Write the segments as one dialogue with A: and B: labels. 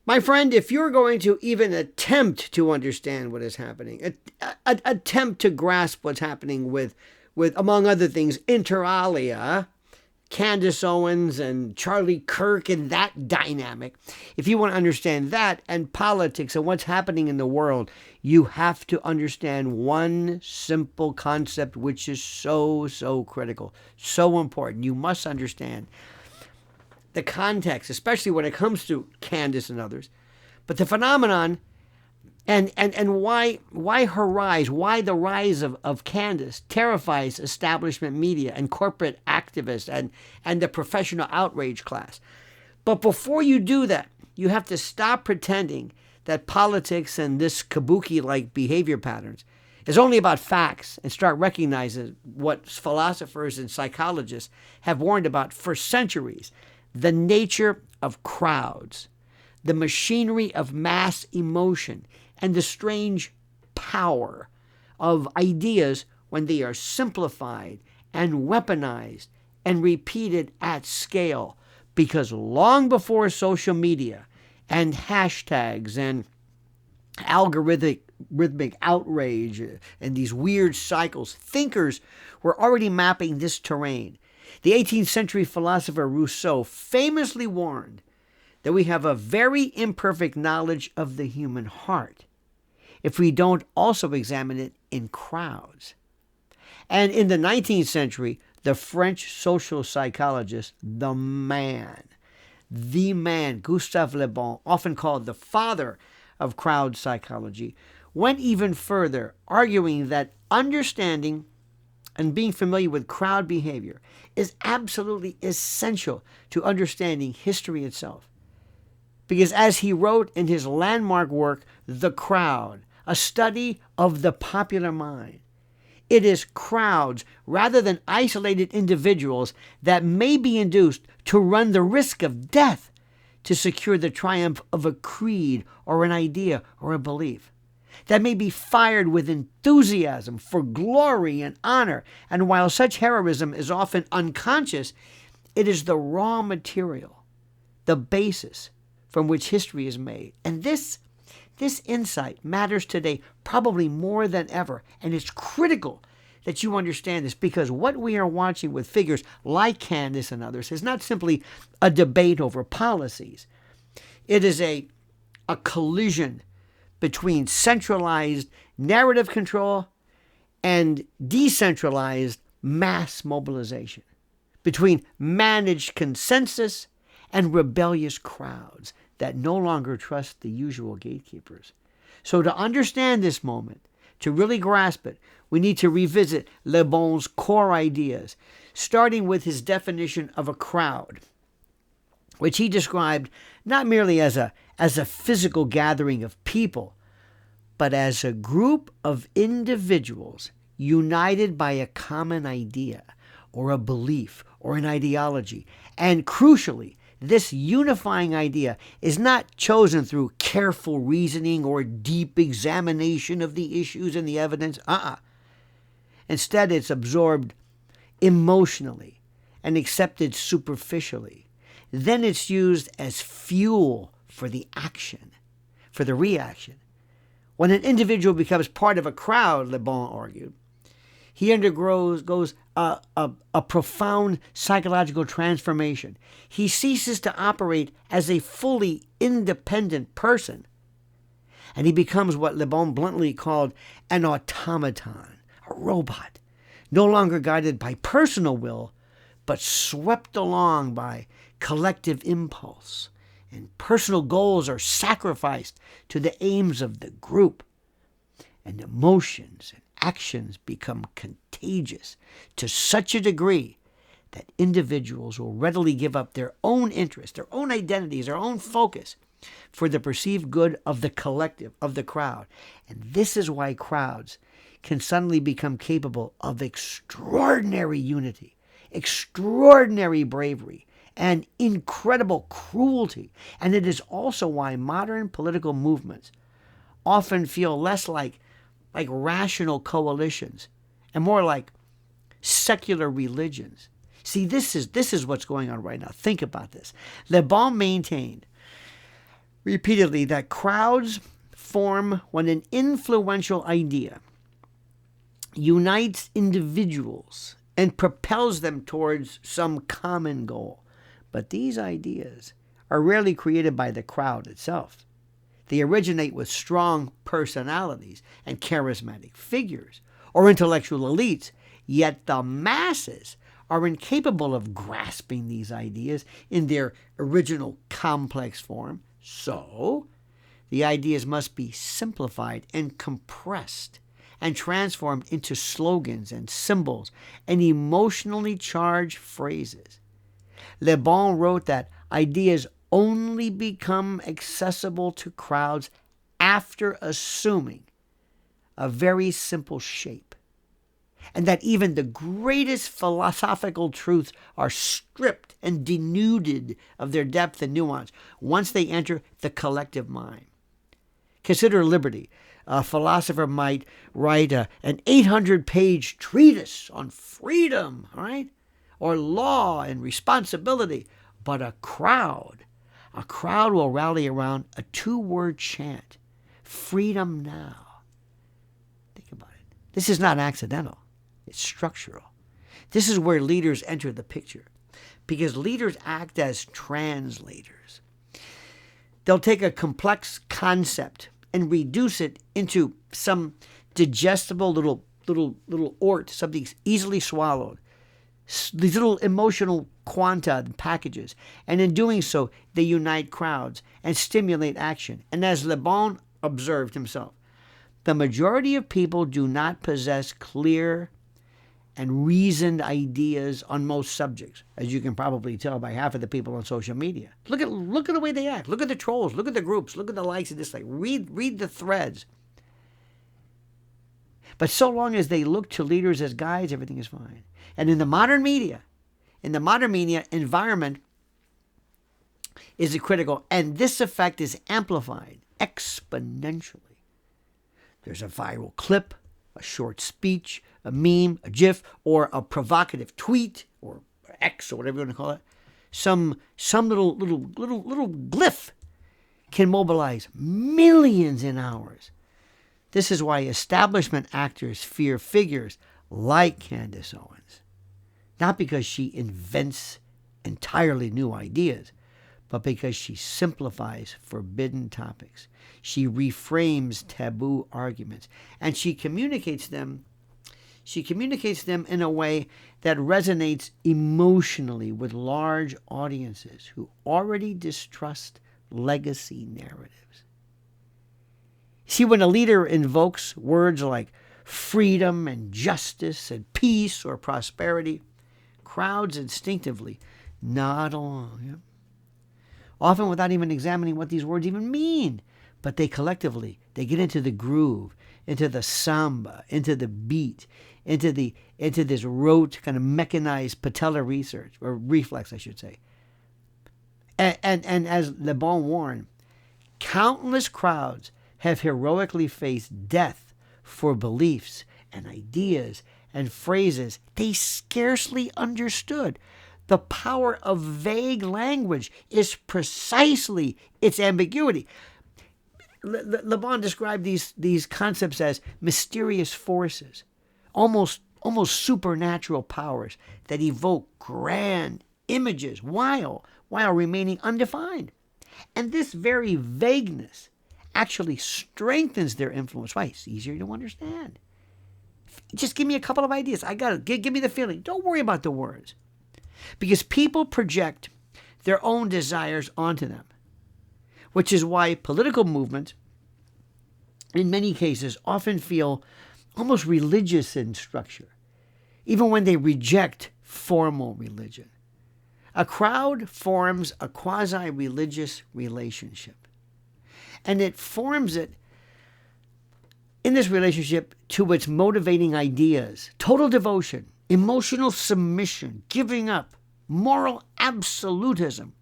A: My friend, if you're going to even attempt to understand what is happening, attempt to grasp what's happening with, among other things, inter alia, Candace Owens and Charlie Kirk and that dynamic, if you want to understand that and politics and what's happening in the world, you have to understand one simple concept which is so critical, so important. You must understand the context, especially when it comes to Candace and others, but the phenomenon and why her rise, why the rise of Candace terrifies establishment media and corporate activists and the professional outrage class. But before you do that, you have to stop pretending that politics and this kabuki-like behavior patterns is only about facts and start recognizing what philosophers and psychologists have warned about for centuries: the nature of crowds, the machinery of mass emotion, and the strange power of ideas when they are simplified and weaponized and repeated at scale. Because long before social media and hashtags and algorithmic outrage and these weird cycles, thinkers were already mapping this terrain. The 18th century philosopher Rousseau famously warned that we have a very imperfect knowledge of the human heart if we don't also examine it in crowds. And in the 19th century, the French social psychologist, the man, Gustave Le Bon, often called the father of crowd psychology, went even further, arguing that understanding and being familiar with crowd behavior is absolutely essential to understanding history itself. Because as he wrote in his landmark work, The Crowd, a study of the popular mind, it is crowds rather than isolated individuals that may be induced to run the risk of death to secure the triumph of a creed or an idea or a belief, that may be fired with enthusiasm for glory and honor. And while such heroism is often unconscious, it is the raw material, the basis from which history is made. And this insight matters today probably more than ever. And it's critical that you understand this, because what we are watching with figures like Candace and others is not simply a debate over policies. It is a collision between centralized narrative control and decentralized mass mobilization, between managed consensus and rebellious crowds that no longer trust the usual gatekeepers. So to understand this moment, to really grasp it, we need to revisit Le Bon's core ideas, starting with his definition of a crowd, which he described not merely as a physical gathering of people, but as a group of individuals united by a common idea or a belief or an ideology. And crucially, this unifying idea is not chosen through careful reasoning or deep examination of the issues and the evidence. Instead, it's absorbed emotionally and accepted superficially. Then it's used as fuel for the action, for the reaction. When an individual becomes part of a crowd, Le Bon argued, he undergoes a profound psychological transformation. He ceases to operate as a fully independent person, and he becomes what Le Bon bluntly called an automaton, a robot, no longer guided by personal will, but swept along by collective impulse, and personal goals are sacrificed to the aims of the group, and emotions and actions become contagious to such a degree that individuals will readily give up their own interests, their own identities, their own focus for the perceived good of the collective, of the crowd. And this is why crowds can suddenly become capable of extraordinary unity, extraordinary bravery, and incredible cruelty. And it is also why modern political movements often feel less like rational coalitions and more like secular religions. See, this is what's going on right now. Think about this. Le Bon maintained, repeatedly that crowds form when an influential idea unites individuals and propels them towards some common goal. But these ideas are rarely created by the crowd itself. They originate with strong personalities and charismatic figures or intellectual elites, yet the masses are incapable of grasping these ideas in their original complex form. So, the ideas must be simplified and compressed and transformed into slogans and symbols and emotionally charged phrases. Le Bon wrote that ideas only become accessible to crowds after assuming a very simple shape, and that even the greatest philosophical truths are stripped and denuded of their depth and nuance once they enter the collective mind. Consider liberty. A philosopher might write an 800-page treatise on freedom, right? Or law and responsibility. But a crowd will rally around a 2-word chant: freedom now. Think about it. This is not accidental. It's structural. This is where leaders enter the picture, because leaders act as translators. They'll take a complex concept and reduce it into some digestible little ort, something easily swallowed. These little emotional quanta and packages. And in doing so, they unite crowds and stimulate action. And as Le Bon observed himself, the majority of people do not possess clear and reasoned ideas on most subjects, as you can probably tell by half of the people on social media. Look at the way they act. Look at the trolls. Look at the groups. Look at the likes and dislikes. Read the threads. But so long as they look to leaders as guides, everything is fine. And in the modern media, environment is critical, and this effect is amplified exponentially. There's a viral clip, a short speech, a meme, a GIF, or a provocative tweet, or X, or whatever you want to call it. Some little glyph can mobilize millions in hours. This is why establishment actors fear figures like Candace Owens. Not because she invents entirely new ideas, but because she simplifies forbidden topics. She reframes taboo arguments, and she communicates them in a way that resonates emotionally with large audiences who already distrust legacy narratives. See, when a leader invokes words like freedom and justice and peace or prosperity, crowds instinctively nod along, often without even examining what these words even mean. But they get into the groove, into the samba, into the beat, into this rote kind of mechanized patella research, or reflex, I should say. And as Le Bon warned, countless crowds have heroically faced death for beliefs and ideas and phrases they scarcely understood. The power of vague language is precisely its ambiguity. Le Bon described these concepts as mysterious forces, almost supernatural powers that evoke grand images while remaining undefined. And this very vagueness actually strengthens their influence. Why? It's easier to understand. Just give me a couple of ideas. I got it. Give me the feeling. Don't worry about the words. Because people project their own desires onto them, which is why political movements, in many cases, often feel almost religious in structure, even when they reject formal religion. A crowd forms a quasi-religious relationship, and it forms it in this relationship to its motivating ideas: total devotion, emotional submission, giving up, moral absolutism.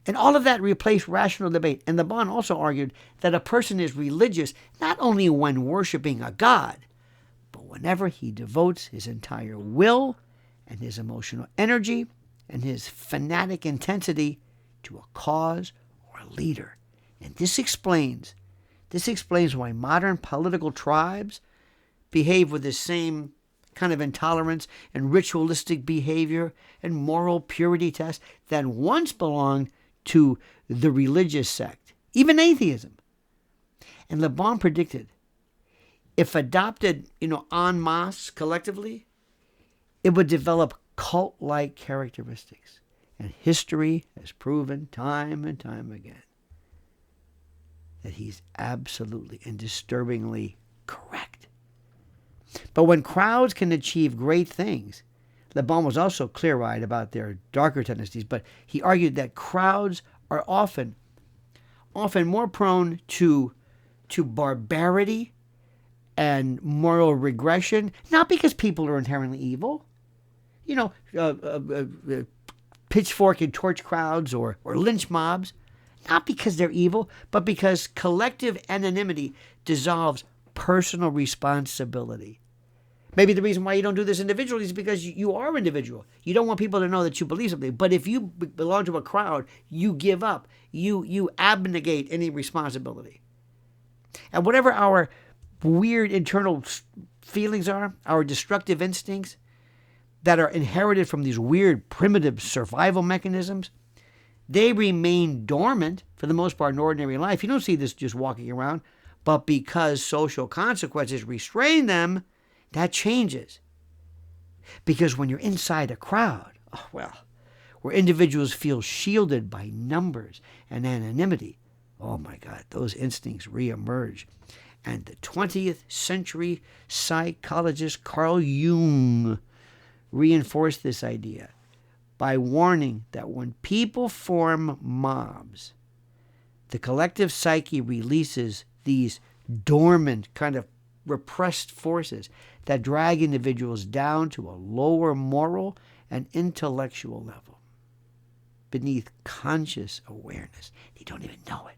A: And all of that replaced rational debate. And Le Bon also argued that a person is religious not only when worshiping a god, but whenever he devotes his entire will and his emotional energy and his fanatic intensity to a cause or a leader. And this explains why modern political tribes behave with the same kind of intolerance and ritualistic behavior and moral purity tests that once belonged to the religious sect, even atheism. And Le Bon predicted, if adopted, en masse, collectively, it would develop cult-like characteristics. And history has proven time and time again that he's absolutely and disturbingly correct. But when crowds can achieve great things, Le Bon was also clear-eyed about their darker tendencies, but he argued that crowds are often more prone to barbarity and moral regression, not because people are inherently evil. Pitchfork and torch crowds or lynch mobs, not because they're evil, but because collective anonymity dissolves personal responsibility. Maybe the reason why you don't do this individually is because you are individual. You don't want people to know that you believe something. But if you belong to a crowd, you give up. You abnegate any responsibility. And whatever our weird internal feelings are, our destructive instincts that are inherited from these weird primitive survival mechanisms, they remain dormant for the most part in ordinary life. You don't see this just walking around. But because social consequences restrain them, that changes. Because when you're inside a crowd, where individuals feel shielded by numbers and anonymity, oh my God, those instincts reemerge. And the 20th century psychologist Carl Jung reinforced this idea by warning that when people form mobs, the collective psyche releases these dormant, kind of repressed forces that drag individuals down to a lower moral and intellectual level, beneath conscious awareness. They don't even know it.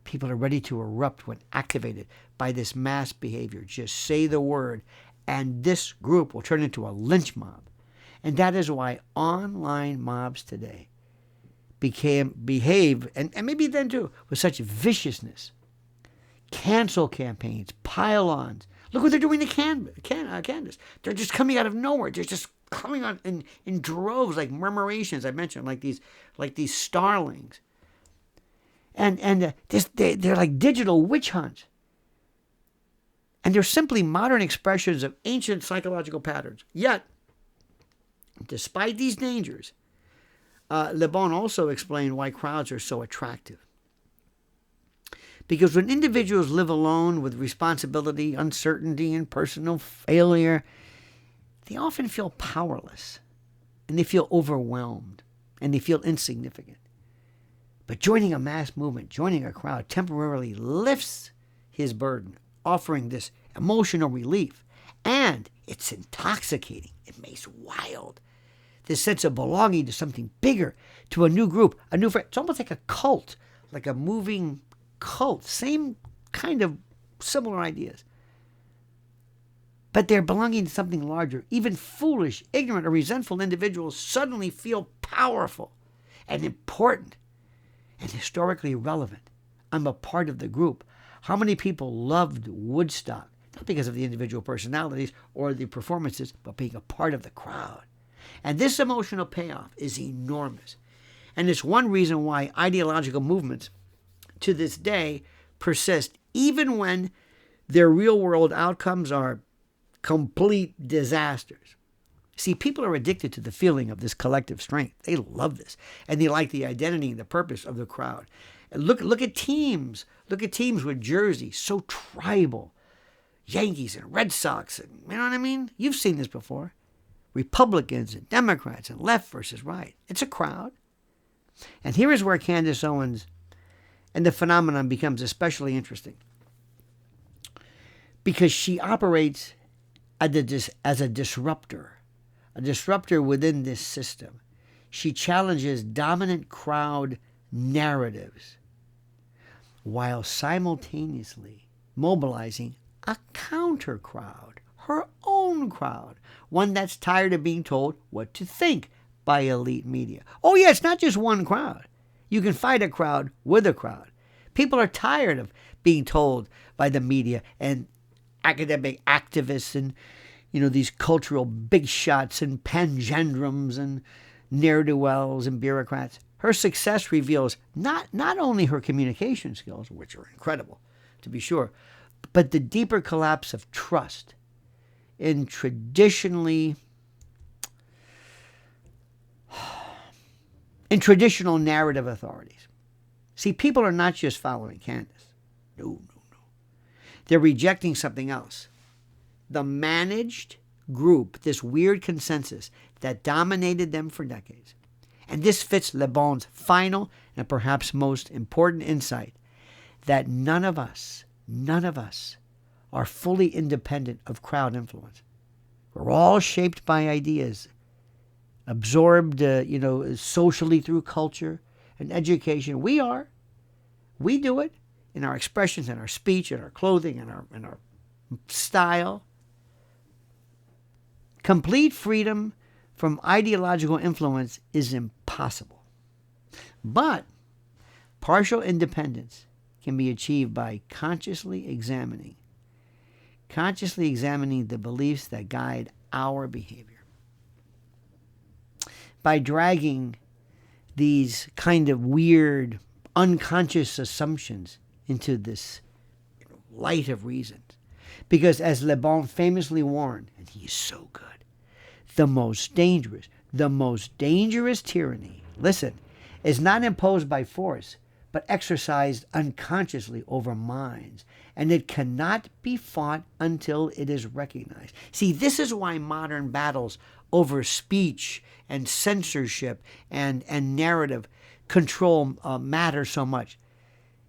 A: People are ready to erupt when activated by this mass behavior. Just say the word, and this group will turn into a lynch mob. And that is why online mobs today behave, and maybe then too, with such viciousness. Cancel campaigns, pile-ons. Look what they're doing to Candace. They're just coming out of nowhere. They're just coming on in droves, like murmurations. I mentioned, like these starlings. And they're like digital witch hunts. And they're simply modern expressions of ancient psychological patterns. Yet, despite these dangers, Le Bon also explained why crowds are so attractive. Because when individuals live alone with responsibility, uncertainty, and personal failure, they often feel powerless, and they feel overwhelmed, and they feel insignificant. But joining a mass movement, joining a crowd, temporarily lifts his burden, offering this emotional relief. And it's intoxicating. It makes wild. This sense of belonging to something bigger, to a new group, a new friend. It's almost like a cult, like a moving cult. Same kind of similar ideas. But they're belonging to something larger. Even foolish, ignorant, or resentful individuals suddenly feel powerful and important and historically relevant. I'm a part of the group. How many people loved Woodstock? Not because of the individual personalities or the performances, but being a part of the crowd. And this emotional payoff is enormous. And it's one reason why ideological movements to this day persist, even when their real-world outcomes are complete disasters. See, people are addicted to the feeling of this collective strength. They love this. And they like the identity and the purpose of the crowd. And look at teams. Look at teams with jerseys, so tribal. Yankees and Red Sox, and you know what I mean? You've seen this before. Republicans and Democrats and left versus right. It's a crowd. And here is where Candace Owens and the phenomenon becomes especially interesting. Because she operates as a disruptor within this system. She challenges dominant crowd narratives while simultaneously mobilizing a counter crowd, her own crowd, one that's tired of being told what to think by elite media. Oh yeah, it's not just one crowd. You can fight a crowd with a crowd. People are tired of being told by the media and academic activists and, these cultural big shots and pangendrums and ne'er-do-wells and bureaucrats. Her success reveals not only her communication skills, which are incredible, to be sure, but the deeper collapse of trust in traditional narrative authorities. See, people are not just following Candace. No. They're rejecting something else. The managed group, this weird consensus that dominated them for decades. And this fits Le Bon's final and perhaps most important insight, that none of us are fully independent of crowd influence. We're all shaped by ideas, absorbed, socially through culture and education. We do it in our expressions, in our speech, in our clothing, in our style. Complete freedom from ideological influence is impossible. But partial independence can be achieved by consciously examining the beliefs that guide our behavior. By dragging these kind of weird, unconscious assumptions into this light of reason. Because as Le Bon famously warned, and he is so good, the most dangerous tyranny, listen, is not imposed by force, but exercised unconsciously over minds, and it cannot be fought until it is recognized. See, this is why modern battles over speech and censorship and narrative control matter so much.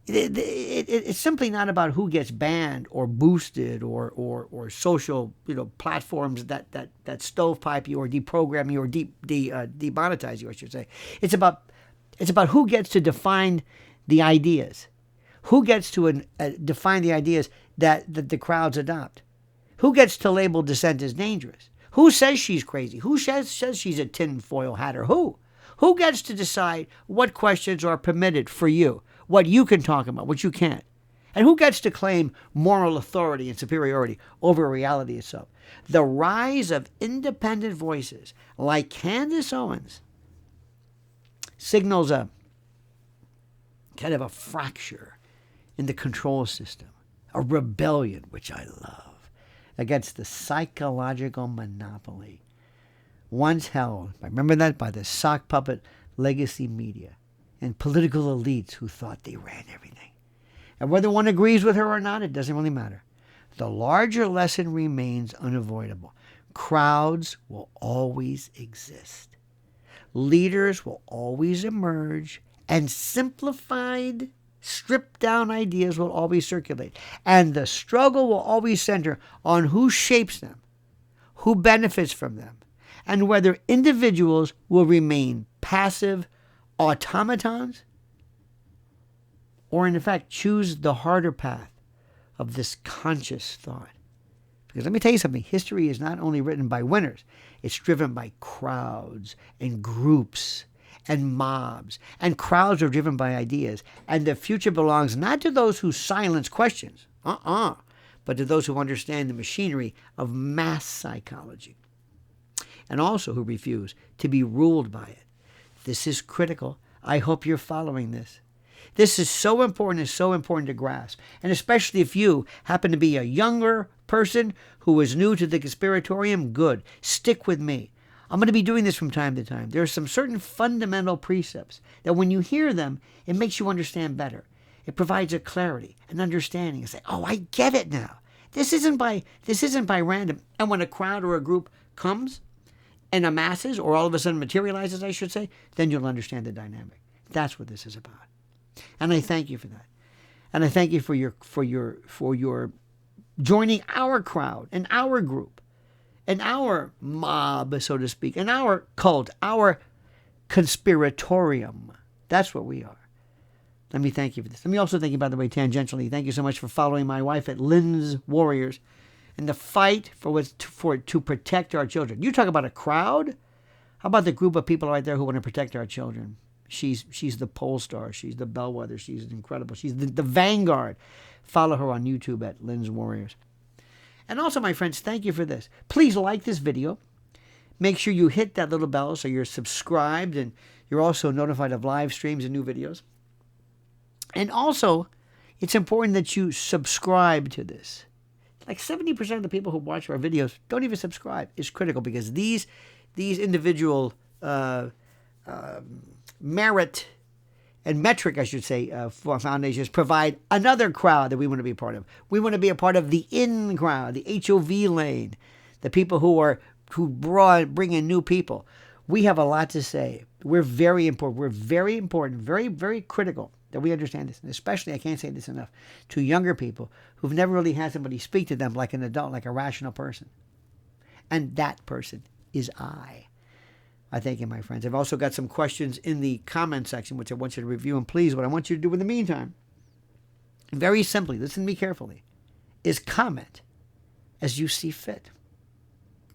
A: It's simply not about who gets banned or boosted or social platforms that stovepipe you or deprogram you or demonetize you, I should say. It's about who gets to define the ideas, who gets to define the ideas that the crowds adopt, who gets to label dissent as dangerous, who says she's crazy, who says she's a tinfoil hatter, who gets to decide what questions are permitted for you, what you can talk about, what you can't, and who gets to claim moral authority and superiority over reality itself. The rise of independent voices like Candace Owens signals a kind of a fracture in the control system, a rebellion, which I love, against the psychological monopoly once held, remember that, by the sock puppet legacy media and political elites who thought they ran everything. And whether one agrees with her or not, it doesn't really matter. The larger lesson remains unavoidable. Crowds will always exist. Leaders will always emerge, and simplified, stripped-down ideas will always circulate. And the struggle will always center on who shapes them, who benefits from them, and whether individuals will remain passive automatons or, in effect, choose the harder path of this conscious thought. Because let me tell you something, history is not only written by winners, it's driven by crowds and groups and mobs. And crowds are driven by ideas. And the future belongs not to those who silence questions, but to those who understand the machinery of mass psychology, and also who refuse to be ruled by it. This is critical. I hope you're following this. This is so important. It's so important to grasp. And especially if you happen to be a younger person who is new to the conspiratorium, good. Stick with me. I'm going to be doing this from time to time. There are some certain fundamental precepts that when you hear them, it makes you understand better. It provides a clarity, an understanding. It's like, oh, I get it now. This isn't by random. And when a crowd or a group comes and amasses, or all of a sudden materializes, I should say, then you'll understand the dynamic. That's what this is about. And I thank you for that. And I thank you for your joining our crowd and our group and our mob, so to speak, and our cult, our conspiratorium. That's what we are. Let me thank you for this. Let me also thank you, by the way, tangentially. Thank you so much for following my wife at Lynn's Warriors and the fight to protect our children. You talk about a crowd. How about the group of people right there who want to protect our children? She's the pole star. She's the bellwether. She's incredible. She's the vanguard. Follow her on YouTube at Lynn's Warriors. And also, my friends, thank you for this. Please like this video. Make sure you hit that little bell so you're subscribed and you're also notified of live streams and new videos. And also, it's important that you subscribe to this. Like 70% of the people who watch our videos don't even subscribe. It's critical because these individual merit and metric, I should say, for foundations provide another crowd that we want to be a part of. We want to be a part of the in crowd, the HOV lane, the people who bring in new people. We have a lot to say. We're very important. We're very important, very, very critical that we understand this. And especially, I can't say this enough, to younger people who've never really had somebody speak to them like an adult, like a rational person. And that person is I. I thank you, my friends. I've also got some questions in the comment section, which I want you to review. And please, what I want you to do in the meantime, very simply, listen to me carefully, is comment as you see fit.